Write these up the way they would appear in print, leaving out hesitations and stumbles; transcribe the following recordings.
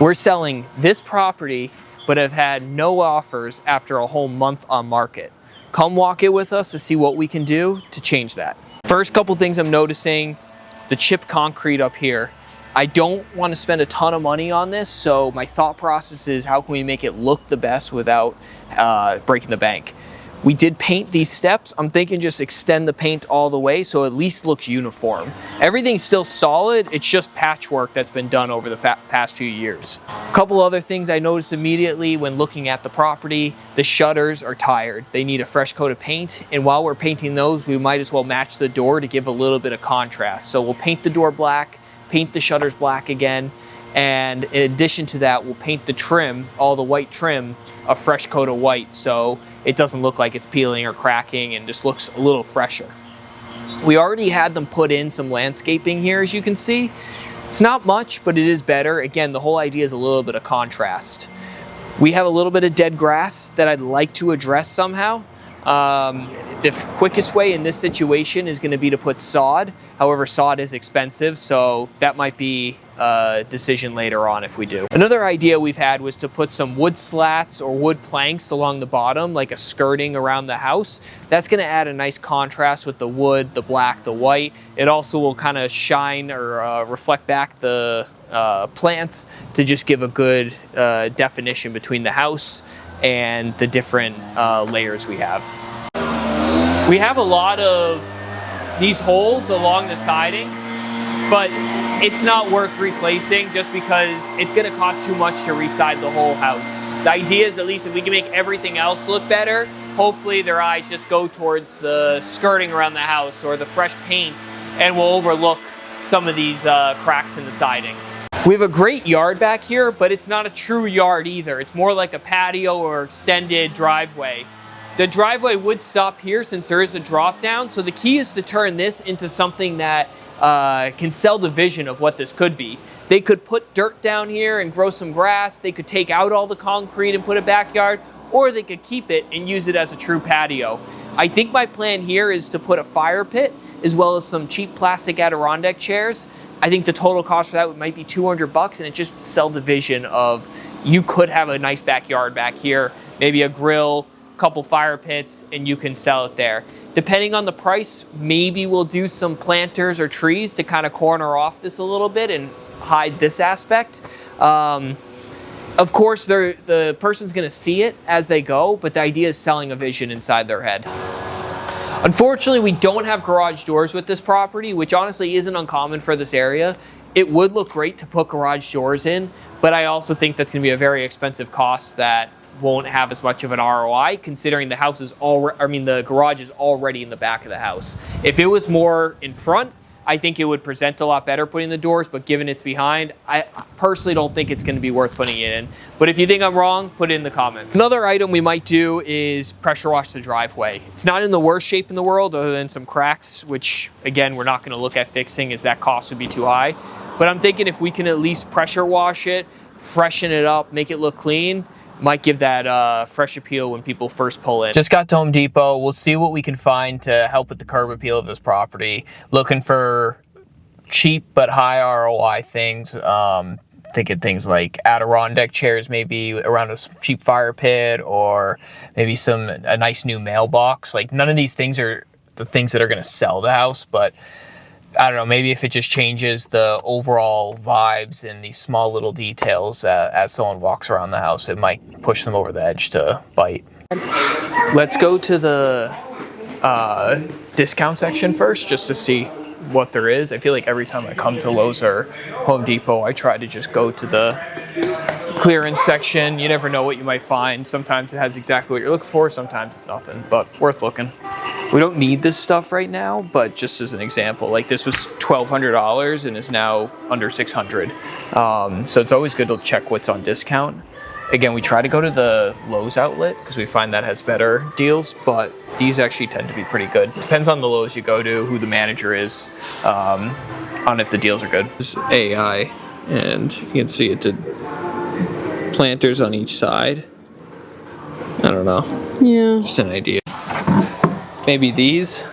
We're selling this property, but have had no offers after a whole month on market. Come walk it with us to see what we can do to change that. First couple things I'm noticing, the chipped concrete up here. I don't want to spend a ton of money on this, so my thought process is how can we make it look the best without breaking the bank. We did paint these steps. I'm thinking just extend the paint all the way so it at least looks uniform. Everything's still solid, it's just patchwork that's been done over the past few years. A couple other things I noticed immediately when looking at the property, the shutters are tired. They need a fresh coat of paint, and while we're painting those, we might as well match the door to give a little bit of contrast. So we'll paint the door black, paint the shutters black again, and in addition to that, we'll paint the trim, all the white trim, a fresh coat of white so it doesn't look like it's peeling or cracking and just looks a little fresher. We already had them put in some landscaping here, as you can see. It's not much, but it is better. Again, the whole idea is a little bit of contrast. We have a little bit of dead grass that I'd like to address somehow. The quickest way in this situation is going to be to put sod. However, sod is expensive, so that might be a decision later on if we do. Another idea we've had was to put some wood slats or wood planks along the bottom, like a skirting around the house. That's going to add a nice contrast with the wood, the black, the white. It also will kind of shine or reflect back the plants to just give a good definition between the house and the different layers we have. We have a lot of these holes along the siding, but it's not worth replacing just because it's going to cost too much to reside the whole house. The idea is at least if we can make everything else look better, hopefully their eyes just go towards the skirting around the house or the fresh paint, and we'll overlook some of these cracks in the siding. We have a great yard back here, but it's not a true yard either. It's more like a patio or extended driveway. The driveway would stop here since there is a drop down, so the key is to turn this into something that can sell the vision of what this could be. They could put dirt down here and grow some grass. They could take out all the concrete and put a backyard, or they could keep it and use it as a true patio. I think my plan here is to put a fire pit as well as some cheap plastic Adirondack chairs. I think the total cost for that might be $200, and it just sell the vision of you could have a nice backyard back here, maybe a grill, couple fire pits, and you can sell it there. Depending on the price, maybe we'll do some planters or trees to kind of corner off this a little bit and hide this aspect. Of course, the person's going to see it as they go, but the idea is selling a vision inside their head. Unfortunately, we don't have garage doors with this property, which honestly isn't uncommon for this area. It would look great to put garage doors in, but I also think that's going to be a very expensive cost that won't have as much of an ROI, considering the house is the garage is already in the back of the house. If it was more in front, I think it would present a lot better putting the doors, but given it's behind, I personally don't think it's going to be worth putting it in. But if you think I'm wrong, put it in the comments. Another item we might do is pressure wash the driveway. It's not in the worst shape in the world other than some cracks, which again, we're not going to look at fixing as that cost would be too high. But I'm thinking if we can at least pressure wash it, freshen it up, make it look clean, might give that fresh appeal when people first pull in. Just got to Home Depot. We'll see what we can find to help with the curb appeal of this property. Looking for cheap but high ROI things. Thinking things like Adirondack chairs, maybe around a cheap fire pit, or maybe a nice new mailbox. Like, none of these things are the things that are going to sell the house, but I don't know, maybe if it just changes the overall vibes and these small little details as someone walks around the house, it might push them over the edge to bite. Let's go to the discount section first just to see what there is. I feel like every time I come to Lowe's or Home Depot, I try to just go to the clearance section. You never know what you might find. Sometimes it has exactly what you're looking for, sometimes it's nothing, but worth looking. We don't need this stuff right now, but just as an example, like this was $1,200 and is now under $600. So it's always good to check what's on discount. Again, we try to go to the Lowe's outlet because we find that has better deals, but these actually tend to be pretty good. Depends on the Lowe's you go to, who the manager is, on if the deals are good. This is AI, and you can see it did planters on each side. I don't know. Yeah. Just an idea. Maybe these.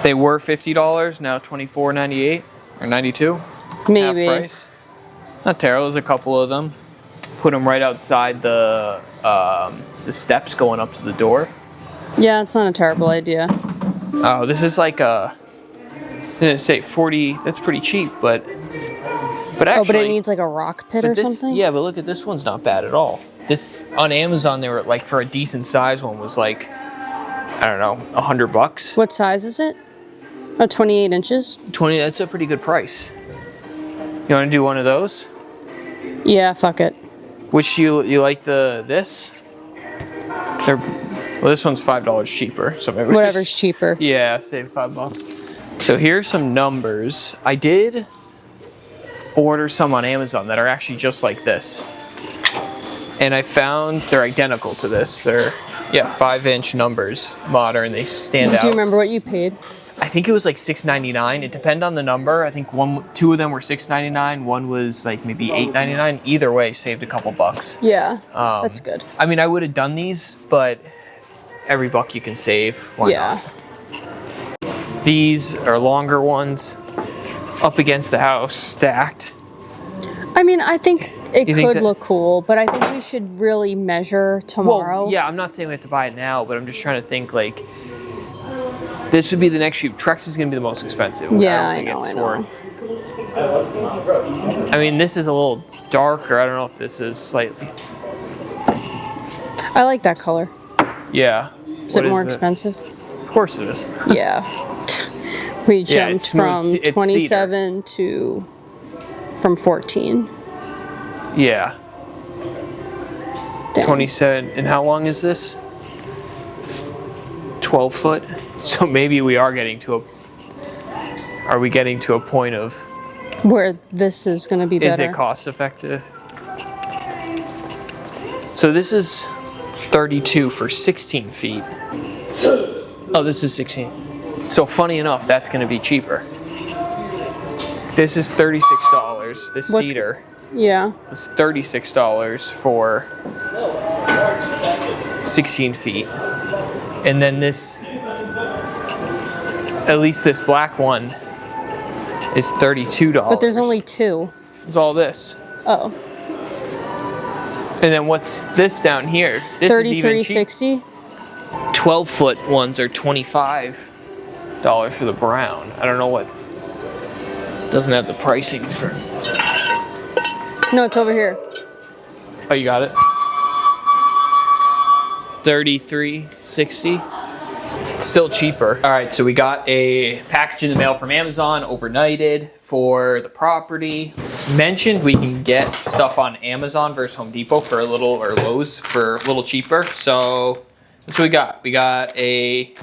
They were $50, now $24.98 or $92. Maybe. Half price. Not terrible. There's a couple of them. Put them right outside the steps going up to the door. Yeah, it's not a terrible idea. Oh, this is like a, I'm gonna say 40. That's pretty cheap, but actually. Oh, but it needs like a rock pit or something? Yeah, but look at this one's not bad at all. This on Amazon, they were like, for a decent size one was like, I don't know, $100. What size is it? Oh, 28 inches? 20. That's a pretty good price. You want to do one of those? Yeah, fuck it. Which you like this? Well, this one's $5 cheaper. So maybe Whatever's cheaper. Yeah, save $5. So here's some numbers. I did order some on Amazon that are actually just like this, and I found they're identical to this. They're 5-inch numbers, modern. They stand out. Do you remember what you paid? I think it was like $6.99. It depended on the number. I think two of them were $6.99. One was like maybe $8.99. Either way, saved a couple bucks. Yeah, that's good. I mean, I would have done these, but every buck you can save. Why not? These are longer ones, up against the house, stacked. I mean, I think it could look cool, but I think we should really measure tomorrow. Well, yeah, I'm not saying we have to buy it now, but I'm just trying to think like, this would be the next shoot. Trex is going to be the most expensive. Yeah, I don't think it's worth. I mean, this is a little darker. I don't know if this is slightly. I like that color. Yeah. Is it more expensive? Of course it is. Yeah. We jumped from 27 cedar. from 14. Yeah. Dang. 27. And how long is this? 12 foot. So maybe we are getting to a. Are we getting to a point of where this is going to be better? Is it cost effective? So this is 32 for 16 feet. Oh, this is 16. So funny enough, that's going to be cheaper. This is $36. This cedar. Yeah. It's $36 for 16 feet. And then this, at least this black one, is $32. But there's only two. It's all this. Oh. And then what's this down here? This is even cheap. $33.60. 12-foot ones are $25 for the brown. I don't know what. Doesn't have the pricing for. No, it's over here. Oh, you got it. $33.60. Still cheaper. All right, so we got a package in the mail from Amazon, overnighted for the property. Mentioned we can get stuff on Amazon versus Home Depot for a little, or Lowe's for a little cheaper. So that's what we got. We got a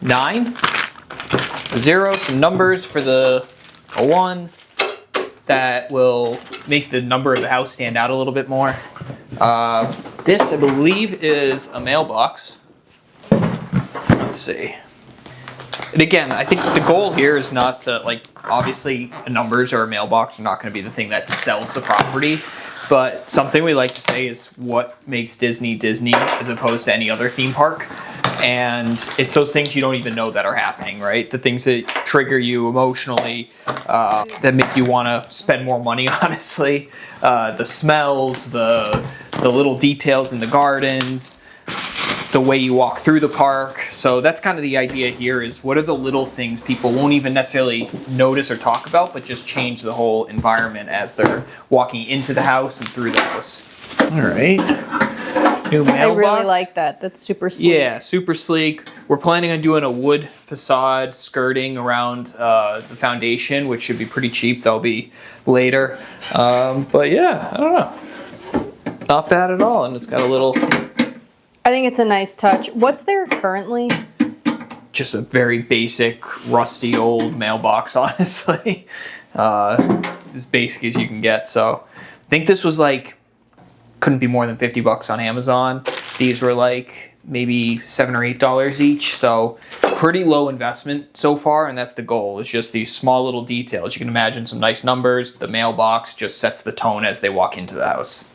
9, a 0, some numbers for the 1 that will make the number of the house stand out a little bit more. This, I believe, is a mailbox. Let's see. And again, I think the goal here is not to, like, obviously numbers or a mailbox are not going to be the thing that sells the property, but something we like to say is what makes Disney Disney as opposed to any other theme park. And it's those things you don't even know that are happening, right? The things that trigger you emotionally, that make you want to spend more money, honestly. The smells, the little details in the gardens, the way you walk through the park. So that's kind of the idea here, is what are the little things people won't even necessarily notice or talk about, but just change the whole environment as they're walking into the house and through the house. All right. New mailbox. I really like that. That's super sleek. Yeah, super sleek. We're planning on doing a wood facade skirting around the foundation, which should be pretty cheap. That'll be later. But yeah, I don't know. Not bad at all. And it's got a little... I think it's a nice touch. What's there currently? Just a very basic, rusty old mailbox, honestly. As basic as you can get. So I think this was like, couldn't be more than $50 on Amazon. These were like maybe $7 or $8 each. So pretty low investment so far. And that's the goal, is just these small little details. You can imagine some nice numbers. The mailbox just sets the tone as they walk into the house.